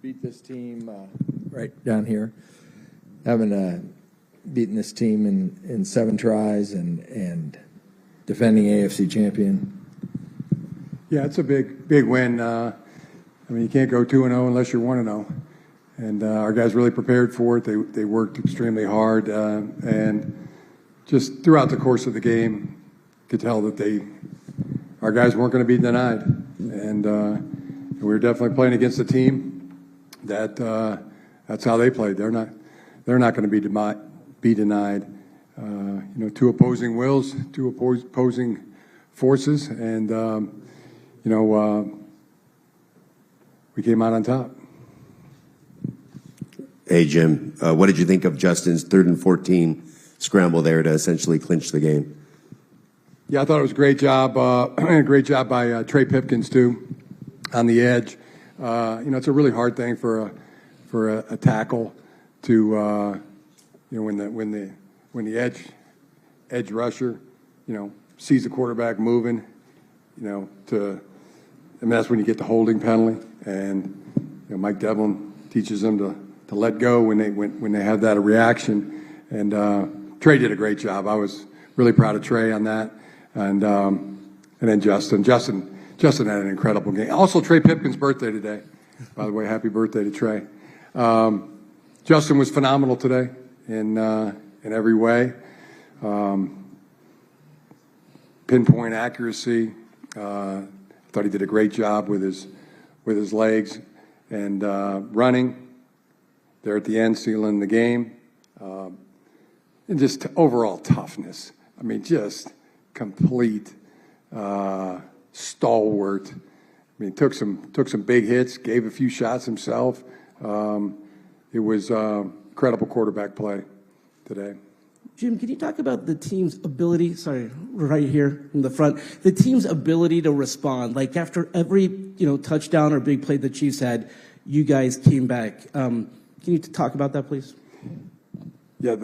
beat this team right down here. Having beaten this team in 7 tries and defending AFC champion. Yeah, it's a big win. I mean, you can't go 2-0 unless you're 1-0. And our guys really prepared for it. They worked extremely hard. And just throughout the course of the game, could tell that our guys weren't going to be denied. And we were definitely playing against a team that's how they played. They're not going to be denied. 2 opposing wills, 2 opposing forces, and we came out on top. Hey, Jim, what did you think of Justin's 3rd and 14 scramble there to essentially clinch the game? Yeah, I thought it was a great job. Great job by Trey Pipkins too, on the edge. It's a really hard thing for a tackle to, when the edge rusher, sees the quarterback moving, that's when you get the holding penalty. And Mike Devlin teaches them to let go when they have that reaction. And Trey did a great job. I was really proud of Trey on that. And then Justin had an incredible game. Also, Trey Pipkins' birthday today. By the way, happy birthday to Trey. Justin was phenomenal today in every way. Pinpoint accuracy. Thought he did a great job with his legs and running there at the end, sealing the game. And just overall toughness. I mean, just complete stalwart. I mean, took some big hits, gave a few shots himself. It was incredible quarterback play today. Jim, can you talk about the team's ability, right here in the front, the team's ability to respond? Like after every, touchdown or big play the Chiefs had, you guys came back. Can you talk about that, please? Yeah,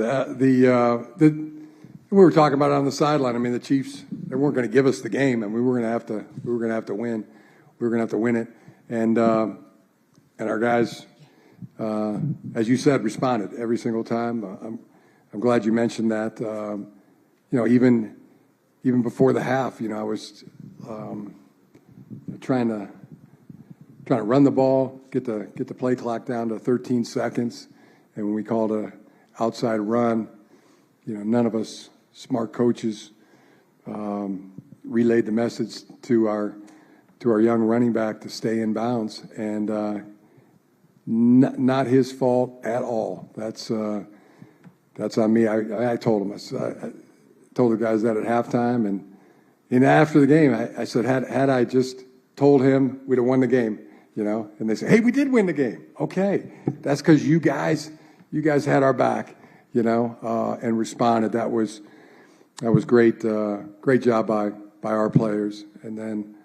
we were talking about it on the sideline. I mean, the Chiefs, they weren't going to give us the game, and we were going to have to win. We were going to have to win it, and our guys, as you said, responded every single time. I'm glad you mentioned that. Even before the half, I was trying to run the ball, get the play clock down to 13 seconds, and when we called a outside run, none of us smart coaches relayed the message to our young running back to stay in bounds, and not his fault at all. That's on me. I told him. I told the guys that at halftime, and after the game, I said, had I just told him, we'd have won the game, And they said, hey, we did win the game. Okay, that's because you guys had our back, and responded. That was great. Great job by our players. And then,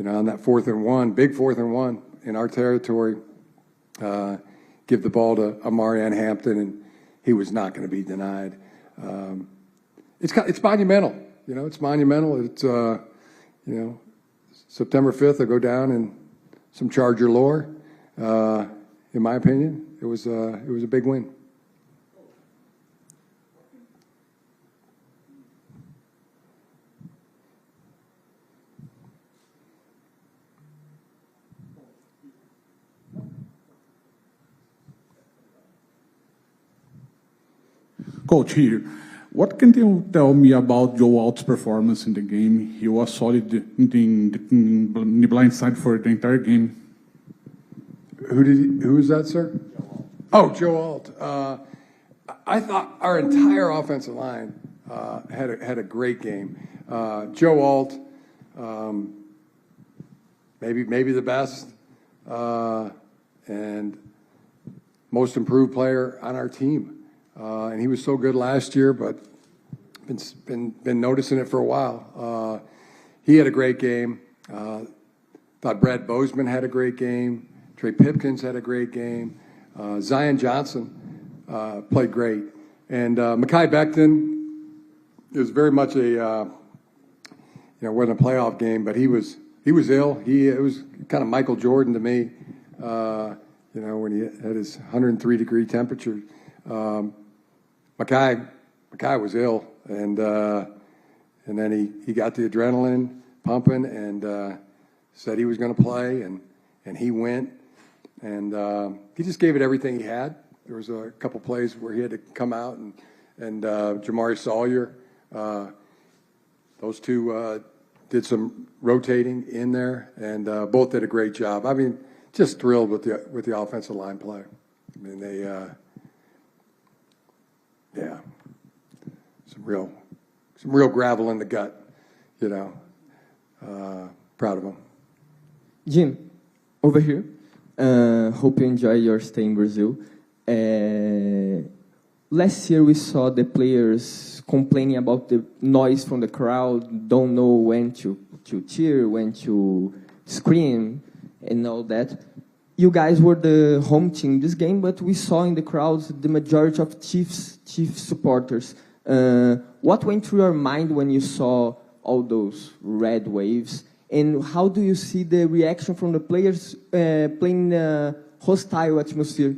on that 4th and 1, big 4th and 1 in our territory, give the ball to Amarian Hampton, and he was not going to be denied. It's monumental. It's monumental. It's September 5th, I'll go down in some Charger lore. In my opinion, it was a big win. Coach, here, what can you tell me about Joe Alt's performance in the game? He was solid in the blind side for the entire game. Who is that, sir? Oh, Joe Alt. I thought our entire offensive line had a great game. Joe Alt, maybe the best and most improved player on our team. And he was so good last year, but been noticing it for a while. He had a great game. Thought Brad Bozeman had a great game. Trey Pipkins had a great game. Zion Johnson played great. And Mekhi Becton, it was very much a wasn't a playoff game, but he was ill. It was kind of Michael Jordan to me. you know, when he had his 103-degree temperature. Mackay was ill, and then he got the adrenaline pumping and said he was going to play, and he went, and he just gave it everything he had. There was a couple plays where he had to come out, and Jamari Sawyer, those two did some rotating in there, and both did a great job. I mean, just thrilled with the offensive line play. I mean, they, yeah, some real gravel in the gut, you know. Proud of them. Jim, over here. Hope you enjoy your stay in Brazil. Last year we saw the players complaining about the noise from the crowd, don't know when to cheer, when to scream, and all that. You guys were the home team this game, but we saw in the crowds the majority of Chiefs supporters. What went through your mind when you saw all those red waves? And how do you see the reaction from the players playing a hostile atmosphere?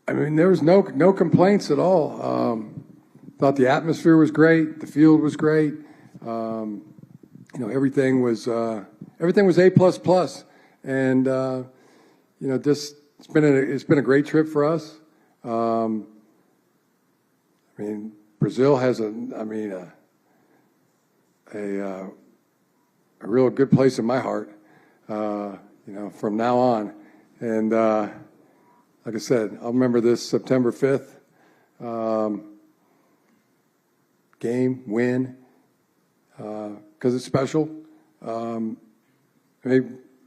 I mean, there was no complaints at all. Thought the atmosphere was great, the field was great. You know, everything was A++, and you know, it's been a great trip for us. I mean, Brazil has a real good place in my heart. You know, from now on, and like I said, I'll remember this September 5th game win because it's special. And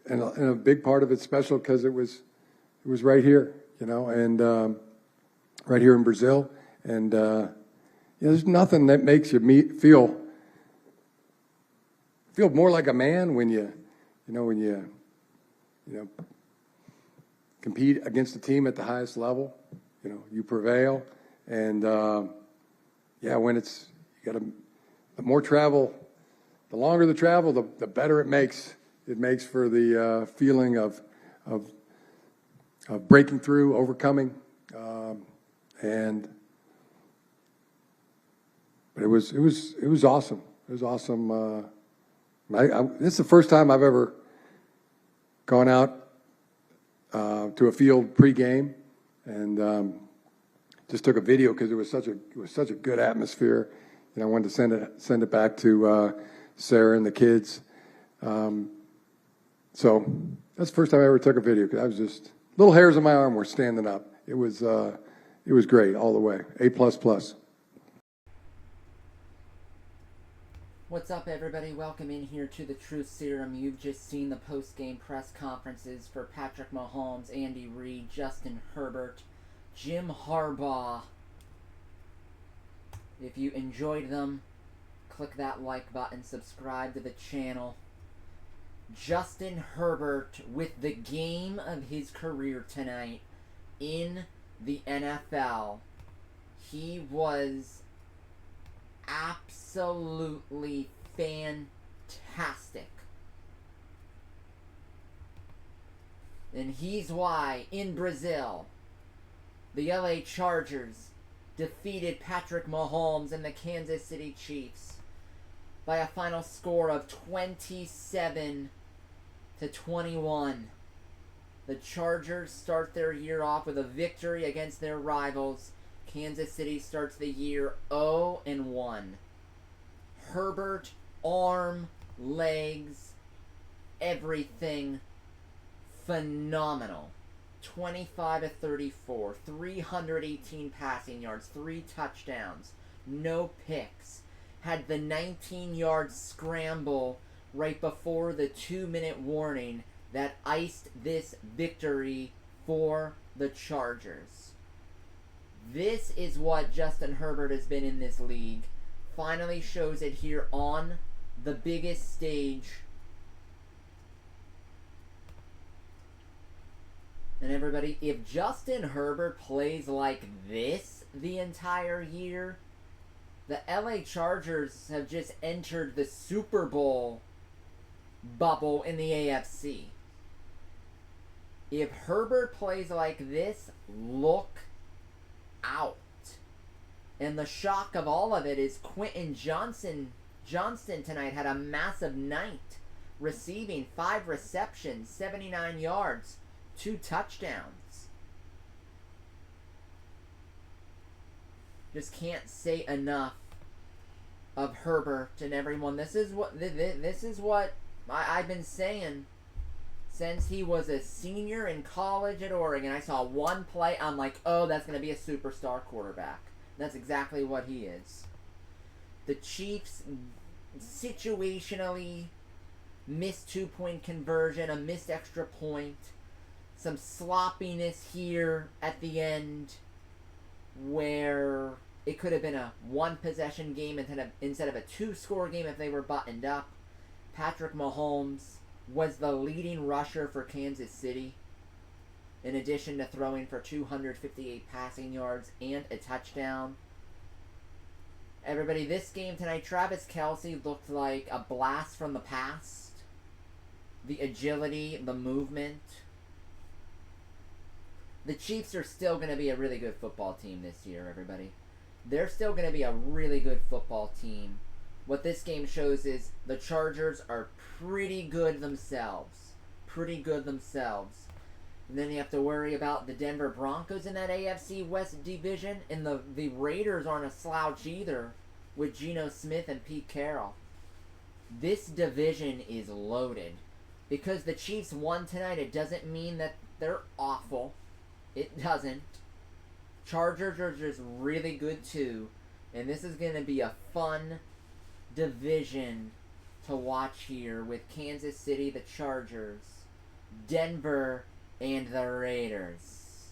a big part of it's special because it was right here, you know, and right here in Brazil. And you know, there's nothing that makes you feel more like a man when you compete against a team at the highest level. You know, you prevail, and yeah, when the more travel, the longer the travel, the better it makes. It makes for the feeling of breaking through, overcoming, but it was awesome. It was awesome. This is the first time I've ever gone out to a field pregame, and just took a video because it was such a good atmosphere, and I wanted to send it back to Sarah and the kids. So that's the first time I ever took a video because I was just little hairs on my arm were standing up. It was great all the way. A++. What's up, everybody? Welcome in here to the Truth Serum. You've just seen the post-game press conferences for Patrick Mahomes, Andy Reid, Justin Herbert, Jim Harbaugh. If you enjoyed them, click that like button, subscribe to the channel. Justin Herbert with the game of his career tonight in the NFL. He was absolutely fantastic. And he's why, in Brazil, the LA Chargers defeated Patrick Mahomes and the Kansas City Chiefs by a final score of 27-21. The Chargers start their year off with a victory against their rivals. Kansas City starts the year 0-1. Herbert, arm, legs, everything phenomenal. 25-34, 318 passing yards, 3 touchdowns, no picks. Had the 19-yard scramble right before the 2-minute warning that iced this victory for the Chargers. This is what Justin Herbert has been in this league. Finally shows it here on the biggest stage. And everybody, if Justin Herbert plays like this the entire year, the LA Chargers have just entered the Super Bowl bubble in the AFC. If Herbert plays like this, look out. And the shock of all of it is Quentin Johnston tonight had a massive night, receiving 5 receptions, 79 yards, 2 touchdowns. Just can't say enough of Herbert and everyone. This is what I've been saying since he was a senior in college at Oregon. I saw one play, I'm like, oh, that's going to be a superstar quarterback. That's exactly what he is. The Chiefs situationally missed 2-point conversion, a missed extra point, some sloppiness here at the end where it could have been a 1-possession game instead of a 2-score game if they were buttoned up. Patrick Mahomes was the leading rusher for Kansas City, in addition to throwing for 258 passing yards and a touchdown. Everybody, this game tonight, Travis Kelce looked like a blast from the past. The agility, the movement. The Chiefs are still going to be a really good football team this year, everybody. They're still going to be a really good football team. What this game shows is the Chargers are pretty good themselves. Pretty good themselves. And then you have to worry about the Denver Broncos in that AFC West division. And the Raiders aren't a slouch either, with Geno Smith and Pete Carroll. This division is loaded. Because the Chiefs won tonight, it doesn't mean that they're awful. It doesn't. Chargers are just really good too. And this is going to be a fun division to watch here with Kansas City, the Chargers, Denver, and the Raiders.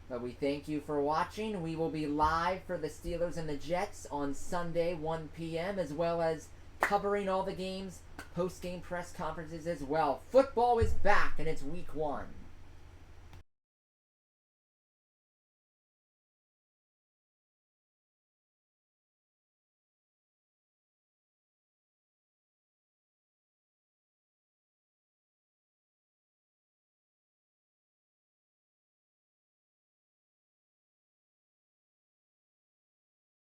But we thank you for watching. We will be live for the Steelers and the Jets on Sunday, 1 p.m., as well as covering all the games, post-game press conferences as well. Football is back, and it's week 1.